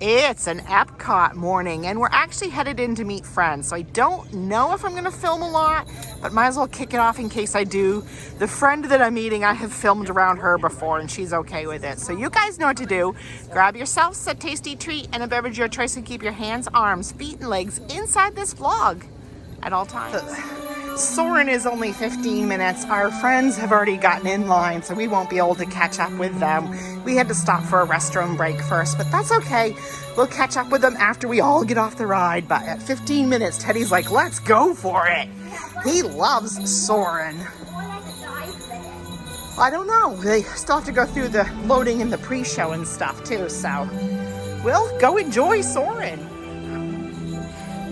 It's an Epcot morning and we're actually headed in to meet friends. So I don't know if I'm gonna film a lot, but might as well kick it off in case I do. The friend that I'm meeting, I have filmed around her before and she's okay with it. So you guys know what to do. Grab yourselves a tasty treat and a beverage of your choice and keep your hands, arms, feet, and legs inside this vlog at all times. Soarin' is only 15 minutes. Our friends have already gotten in line, so we won't be able to catch up with them. We had to stop for a restroom break first, but that's okay. We'll catch up with them after we all get off the ride. But at 15 minutes, Teddy's like, let's go for it. He loves Soarin'. I don't know. They still have to go through the loading and the pre-show and stuff too, so we'll go enjoy Soarin'.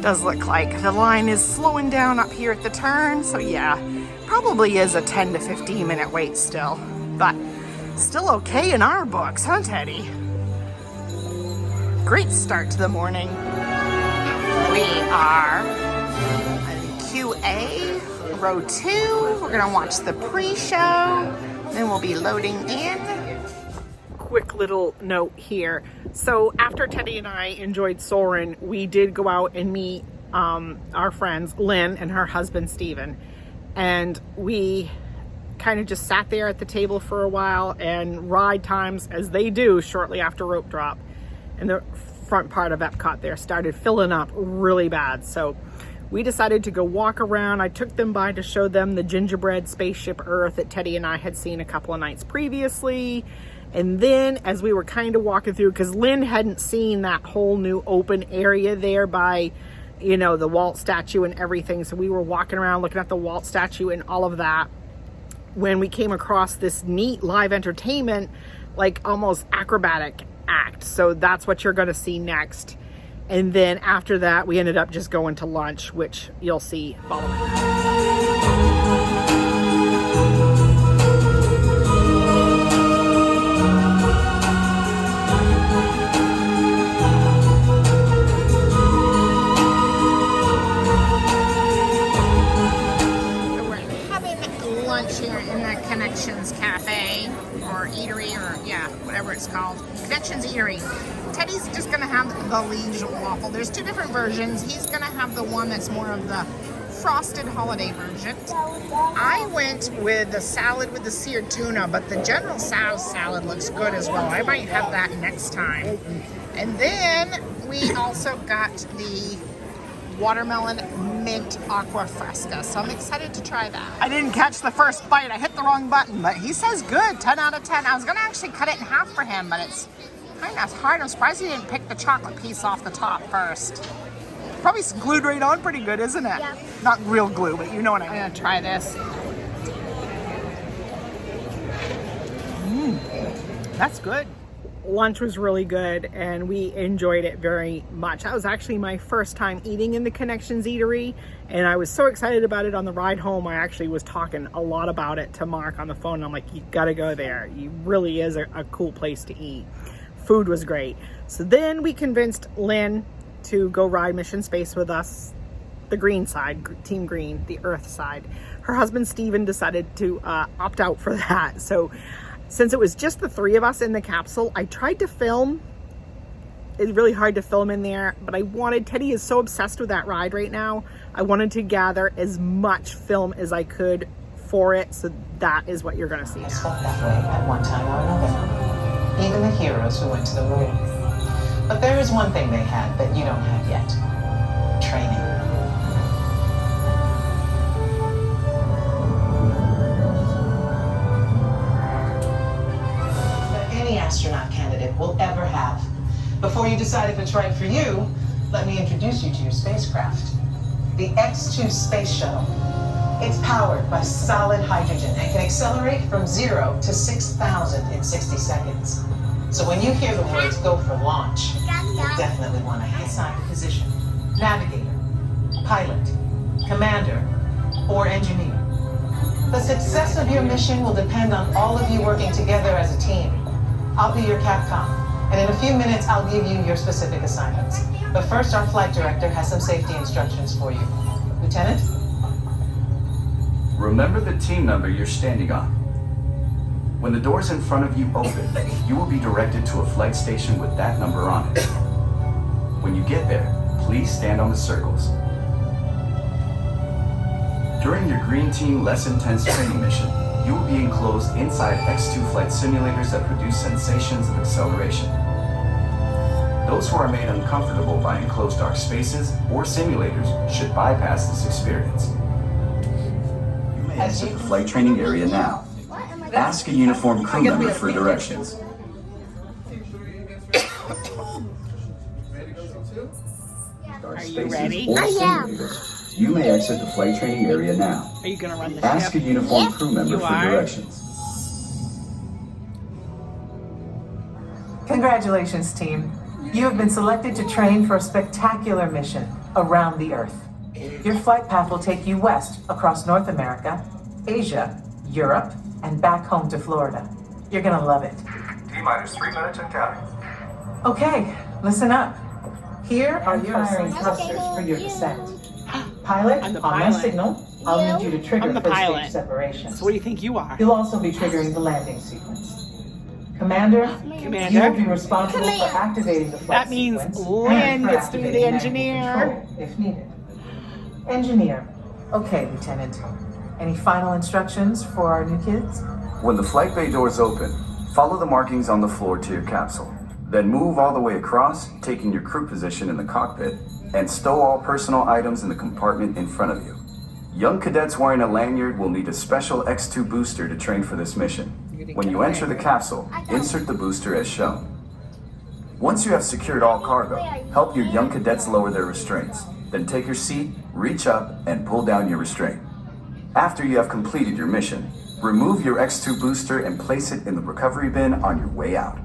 Does look like the line is slowing down up here at the turn, so yeah, probably is a 10 to 15 minute wait still, but still okay in our books, huh, Teddy? Great start to the morning. We are in QA, row 2. We're gonna watch the pre-show, then we'll be loading in. Quick little note here. So after Teddy and I enjoyed Soarin', we did go out and meet our friends Lynn and her husband Steven, and we kind of just sat there at the table for a while, and ride times, as they do shortly after rope drop, and the front part of Epcot there started filling up really bad. So we decided to go walk around. I took them by to show them the gingerbread spaceship Earth that Teddy and I had seen a couple of nights previously. And then as we were kind of walking through, because Lynn hadn't seen that whole new open area there by, you know, the Walt statue and everything. So we were walking around looking at the Walt statue and all of that, when we came across this neat live entertainment, like almost acrobatic act. So that's what you're going to see next. And then after that, we ended up just going to lunch, which you'll see following. Here in the Connections Cafe or Eatery, or yeah, whatever it's called, Connections Eatery. Teddy's just gonna have the Liege waffle. There's two different versions. He's gonna have the one that's more of the frosted holiday version. I went with the salad with the seared tuna, but the General Tso's salad looks good as well. I might have that next time. And then we also got the watermelon mint aqua fresca, so I'm excited to try that. I didn't catch the first bite. I hit the wrong button, but he says good, 10 out of 10. I was gonna actually cut it in half for him, but it's kind of hard. I'm surprised he didn't pick the chocolate piece off the top first. Probably glued right on pretty good, isn't it? Yeah. Not real glue, but you know what I mean. I'm gonna try this. That's good. Lunch was really good and we enjoyed it very much. That was actually my first time eating in the Connections Eatery, and I was so excited about it on the ride home. I actually was talking a lot about it to Mark on the phone. I'm like, you gotta go there. It really is a cool place to eat. Food was great. So then we convinced Lynn to go ride Mission Space with us, the green side, Team Green, the Earth side. Her husband Steven decided to opt out for that. So since it was just the three of us in the capsule, I tried to film. It's really hard to film in there, but Teddy is so obsessed with that ride right now. I wanted to gather as much film as I could for it, so that is what you're gonna see now. It's felt that way at one time or another. Even the heroes who went to the moon. But there is one thing they had that you don't have yet. Training. Astronaut candidate will ever have. Before you decide if it's right for you, let me introduce you to your spacecraft. The X-2 Space Shuttle. It's powered by solid hydrogen and can accelerate from 0 to 6,000 in 60 seconds. So when you hear the words go for launch, you'll definitely want to assign position. Navigator, pilot, commander, or engineer. The success of your mission will depend on all of you working together as a team. I'll be your Capcom, and in a few minutes I'll give you your specific assignments. But first, our flight director has some safety instructions for you. Lieutenant? Remember the team number you're standing on. When the doors in front of you open, you will be directed to a flight station with that number on it. When you get there, please stand on the circles. During your Green Team Less Intense training mission, you will be enclosed inside X2 flight simulators that produce sensations of acceleration. Those who are made uncomfortable by enclosed dark spaces or simulators should bypass this experience. You may exit the flight training area now. Ask a uniformed crew member for directions. Are you ready? You may exit the flight training area now. Are you gonna run the Ask a ship? uniformed crew member You for are? directions. Congratulations, team. You have been selected to train for a spectacular mission around the Earth. Your flight path will take you west across North America, Asia, Europe, and back home to Florida. You're gonna love it. T-minus 3 minutes and counting. Okay, listen up. Here are your firing thrusters for your descent. Pilot, I'm the on my pilot. signal, I'll need you to trigger I'm the first pilot. stage separation. So what do you think you are? You'll also be triggering the landing sequence. Commander, Commander? you will be responsible for activating the flight That means sequence Lynn and for gets to be the activating engineer. manual control if needed. Engineer. Okay, Lieutenant. Any final instructions for our new kids? When the flight bay doors open, follow the markings on the floor to your capsule. Then move all the way across, taking your crew position in the cockpit, and stow all personal items in the compartment in front of you. Young cadets wearing a lanyard will need a special X2 booster to train for this mission. When you enter the capsule, insert the booster as shown. Once you have secured all cargo, help your young cadets lower their restraints. Then take your seat, reach up, and pull down your restraint. After you have completed your mission, remove your X2 booster and place it in the recovery bin on your way out.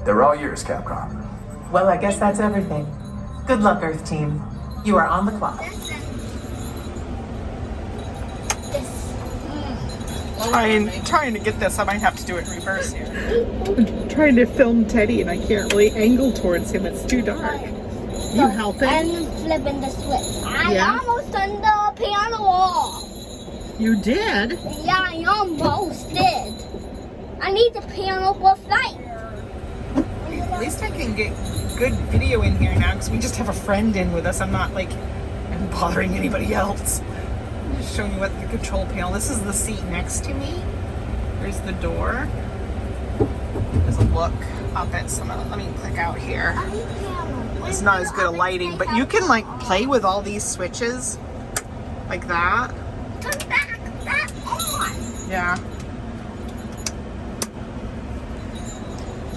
They're all yours, Capcom. Well, I guess that's everything. Good luck, Earth Team. You are on the clock. Trying to get this. I might have to do it in reverse here. I'm trying to film Teddy and I can't really angle towards him. It's too dark. You helping? I'm flipping the switch. I Yeah? almost turned the piano off. You did? Yeah, I almost did. I need the piano for flight. At least I can get good video in here now because we just have a friend in with us. I'm not like I'm bothering anybody else. I'm just showing you what the control panel. This is the seat next to me. There's the door. There's a look up at some. Let me click out here. I need piano. It's not as good a lighting, but you can like play with all these switches like that. Turn that on. Yeah.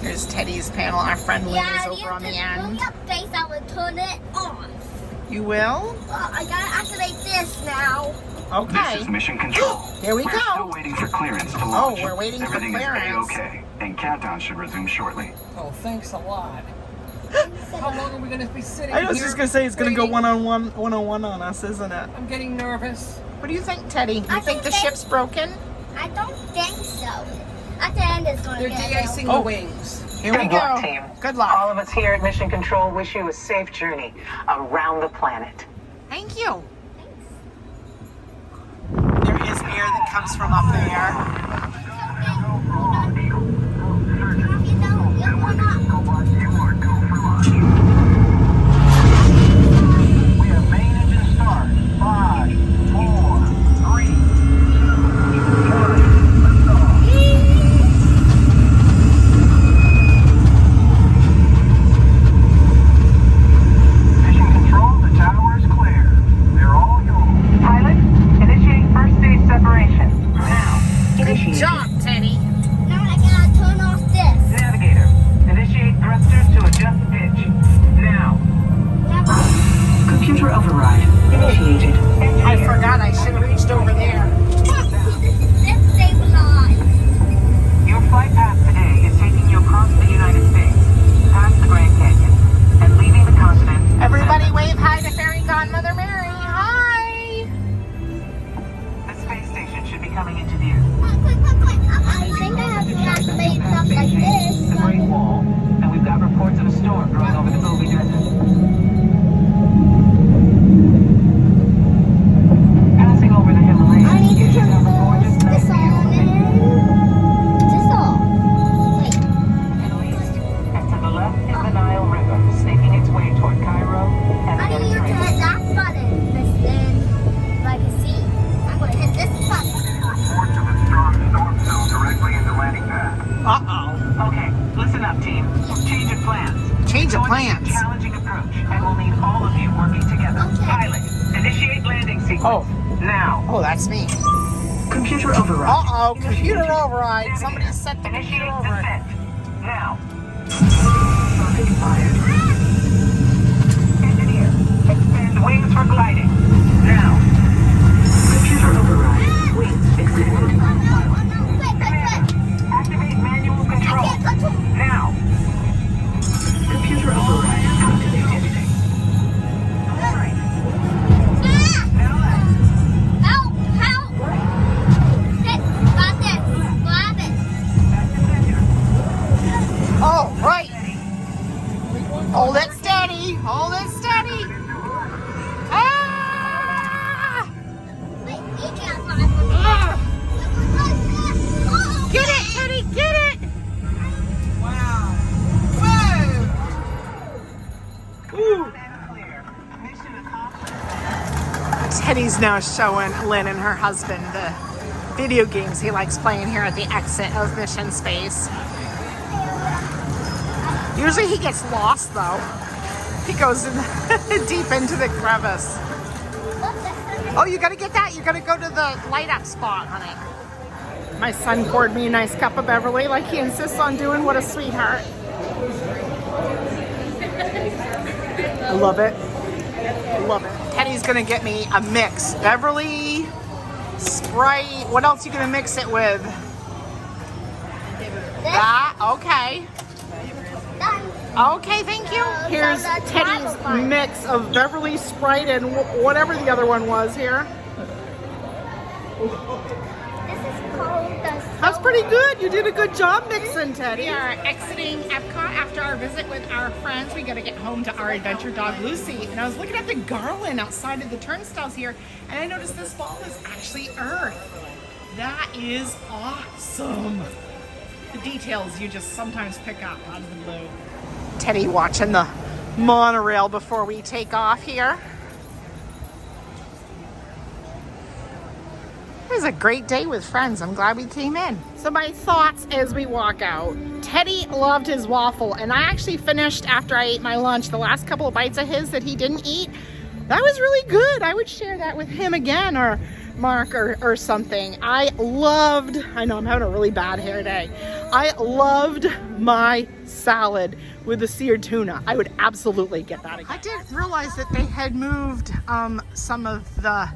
There's Teddy's panel. Our friend Lynn is over on the end. Face, I will turn it off. You will? I gotta activate this now. Okay. This is Mission Control. Here we We're still go. waiting for clearance to launch. we're waiting for Everything clearance. is A-OK, and countdown should resume shortly. Oh, thanks a lot. How long are we going to be sitting I was here just gonna say it's gonna go waiting? one-on-one on us, isn't it? I'm getting nervous. What do you think, Teddy? You I think the think- ship's broken? I don't think so. At the end, it's gonna They're get de-icing Oh. the wings. Here we Good go. luck, team. Good All luck. of us here at Mission Control wish you a safe journey around the planet. Thank you. There is air that comes from up there. We have main engine start. 5, 4, 3, 2, 1. Let's go. Mission Control, the tower is clear. They're all yours. Pilot, initiating first stage separation. Now. Good job, Teddy. Now I gotta turn off this. Navigator, initiate thrusters to change of It's going to be plans. a challenging approach, and we'll need all of you working together. Pilot, initiate landing sequence. Oh. Now. Oh, that's me. Computer override. Uh-oh, computer override. Somebody set the Initiate computer override. descent. Now. Rocket fired. Engineer, expand wings for gliding. Now. Computer override. Wings extended. Activate manual control. Now. Computer override activated. All right. Now left. Help! Help! Got this. Grab it. Back to center. Oh, right. Hold it steady. Hold it steady. Ah! Wait, you can't grab it. Ah! Get it, Teddy, get it. Wow. Whoa. Ooh. And clear. Mission accomplished. Teddy's now showing Lynn and her husband the video games he likes playing here at the exit of Mission Space. Usually he gets lost though. He goes in deep into the crevice. Oh, you gotta get that. You gotta go to the light up spot, honey. My son poured me a nice cup of Beverly like he insists on doing. What a sweetheart. I love it. I love it. Teddy's gonna get me a mix. Beverly, Sprite. What else you gonna mix it with? That, okay. Okay, thank you. Here's Teddy's mix of Beverly, Sprite, and whatever the other one was here. This is called the... That's pretty good. You did a good job mixing, Teddy. We are exiting Epcot after our visit with our friends. We got to get home to our adventure dog, Lucy. And I was looking at the garland outside of the turnstiles here, and I noticed this ball is actually Earth. That is awesome. The details you just sometimes pick up out of the blue. Teddy watching the monorail before we take off here. It was a great day with friends. I'm glad we came in. So my thoughts as we walk out. Teddy loved his waffle, and I actually finished after I ate my lunch the last couple of bites of his that he didn't eat. That was really good. I would share that with him again, or Mark, or something. I know I'm having a really bad hair day. I loved my salad with the seared tuna. I would absolutely get that again. I didn't realize that they had moved some of the,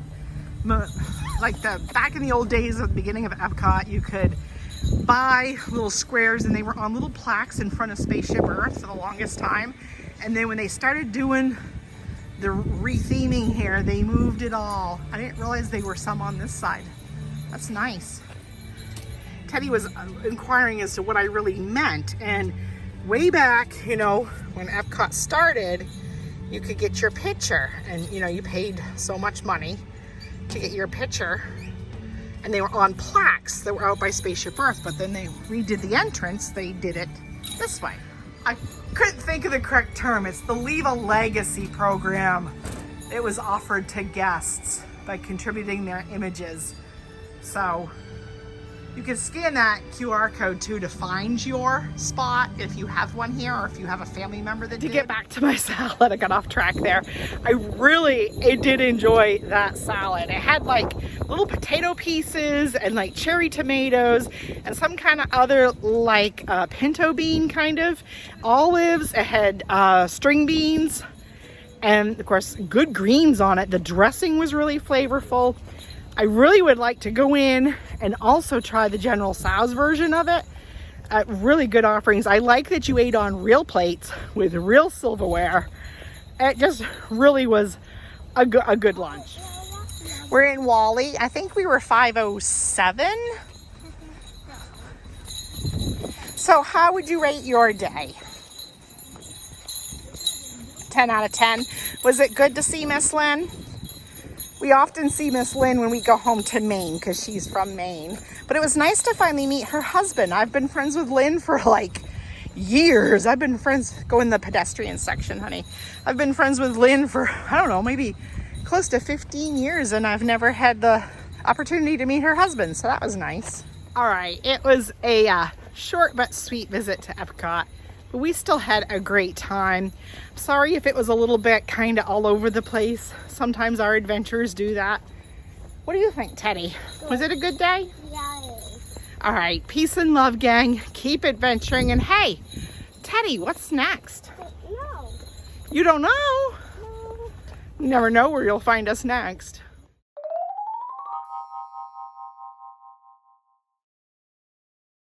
like back in the old days at the beginning of Epcot, you could buy little squares and they were on little plaques in front of Spaceship Earth for the longest time. And then when they started doing the re-theming here, they moved it all. I didn't realize they were some on this side. That's nice. Teddy was inquiring as to what I really meant, and way back, you know, when Epcot started, you could get your picture, and you know, you paid so much money to get your picture, and they were on plaques that were out by Spaceship Earth, but then they redid the entrance. They did it this way. I couldn't think of the correct term. It's the Leave a Legacy program. It was offered to guests by contributing their images. So you can scan that QR code too to find your spot if you have one here, or if you have a family member that did. To get back to my salad, I got off track there. I did enjoy that salad. It had like little potato pieces and like cherry tomatoes and some kind of other like pinto bean kind of olives. It had string beans and of course good greens on it. The dressing was really flavorful. I really would like to go in and also try the General Tso's version of it. Really good offerings. I like that you ate on real plates with real silverware. It just really was a good lunch. We're in Wally. I think we were 507. So how would you rate your day? 10 out of 10. Was it good to see Miss Lynn? We often see Miss Lynn when we go home to Maine because she's from Maine. But it was nice to finally meet her husband. I've been friends with Lynn for like years. I've been friends, go in the pedestrian section, honey. I've been friends with Lynn for, I don't know, maybe close to 15 years, and I've never had the opportunity to meet her husband. So that was nice. All right, it was a short but sweet visit to Epcot. But we still had a great time. Sorry if it was a little bit kind of all over the place. Sometimes our adventures do that. What do you think, Teddy? Was it a good day? Yeah, it is. All right, peace and love, gang. Keep adventuring. And hey, Teddy, what's next? No. You don't know? No. You never know where you'll find us next.